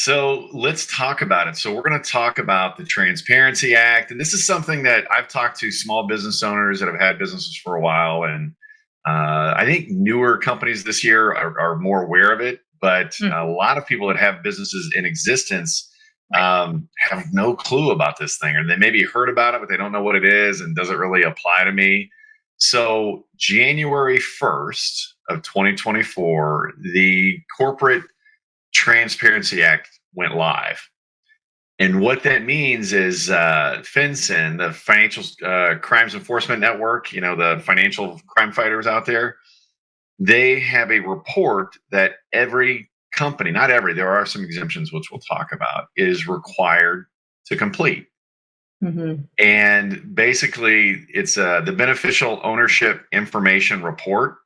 So let's talk about it. So we're going to talk about the Transparency Act, and this is something that I've talked to small business owners that have had businesses for a while, and I think newer companies this year are more aware of it. But a Mhm. lot of people that have businesses in existence Right. have no clue about this thing, or they maybe heard about it, but they don't know what it is, and does it really apply to me? So January 1st of 2024, the corporate Transparency Act went live. And what that means is FinCEN, the Financial Crimes Enforcement Network, the financial crime fighters out there, they have a report that every company, not every, there are some exemptions, which we'll talk about, is required to complete. Mhm. And basically, it's the beneficial ownership information report.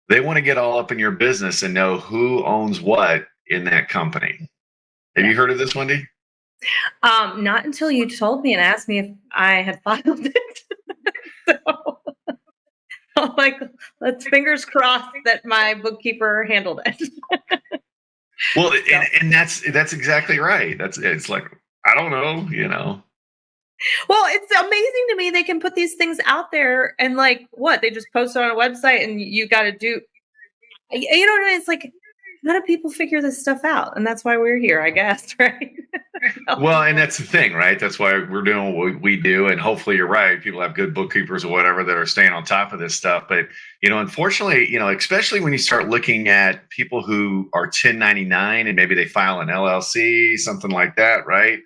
They want to get all up in your business and know who owns what in that company. Have Yeah. you heard of this, Wendy? Not until you told me and asked me if I had filed it. So, I'm like, let's fingers crossed that my bookkeeper handled it. Well, So, and that's exactly right. It's like I don't know. well, it's amazing to me they can put these things out there and like what they just post it on a website and you got to do. You know what I mean? It's like, how do people figure this stuff out? And that's why we're here, I guess, right? Help Well, and people. that's the thing, right? That's why we're doing what we do, and hopefully you're right. People have good bookkeepers or whatever that are staying on top of this stuff. But unfortunately, especially when you start looking at people who are 1099 and maybe they file an LLC, something like that, right?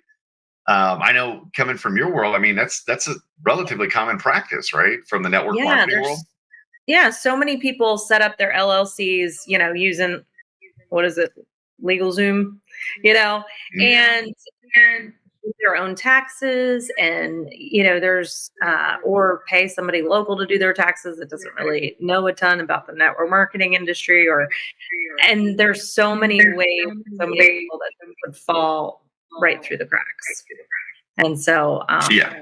I know coming from your world, I mean that's a relatively common practice, right? From the network Yeah, marketing world. so many people set up their LLCs, using what is it, LegalZoom, you know, Mhm. and do their own taxes, and there's or pay somebody local to do their taxes that doesn't really know a ton about the network marketing industry, or and there's so many ways, so many people that would fall right through the cracks, and so Yeah.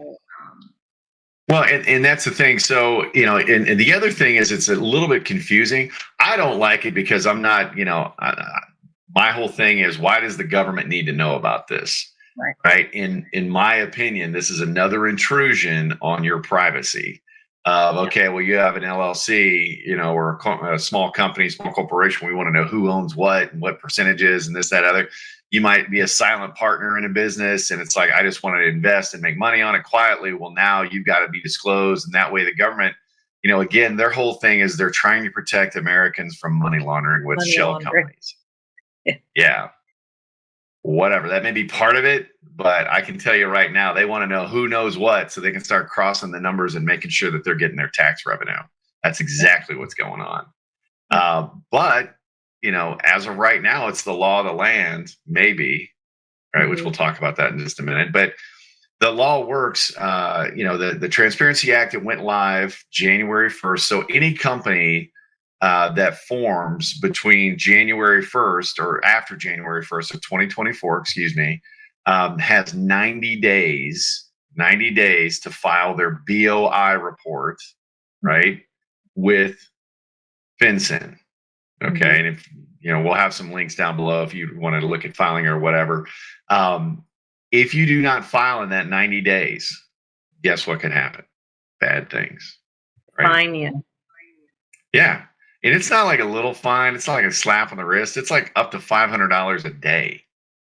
Well, and that's the thing. So, and the other thing is it's a little bit confusing. I don't like it because I'm not, my whole thing is why does the government need to know about this? right. Right. In my opinion, this is another intrusion on your privacy. Yeah. Okay, well, you have an LLC, or a small company, small corporation. We want to know who owns what and what percentages and this, that, other. You might be a silent partner in a business, and it's like, I just want to invest and make money on it quietly. Well, now you've got to be disclosed. And that way, the government, again, their whole thing is they're trying to protect Americans from money laundering with Money shell laundering. companies. Yeah, whatever. That may be part of it, but I can tell you right now, they want to know who knows what so they can start crossing the numbers and making sure that they're getting their tax revenue. That's exactly what's going on. But, as of right now, it's the law of the land, maybe, right? Which we'll Mhm. talk about that in just a minute. But the law works, the Transparency Act, it went live January 1st. So any company that forms between January 1st or after January 1st of 2024, excuse me, has 90 days to file their BOI report, right, with FinCEN. Okay. Mhm. And if, we'll have some links down below if you wanted to look at filing or whatever. If you do not file in that 90 days, guess what can happen? Bad things, right? Fine you. Yeah. And it's not like a little fine. It's not like a slap on the wrist. It's like up to $500 a day.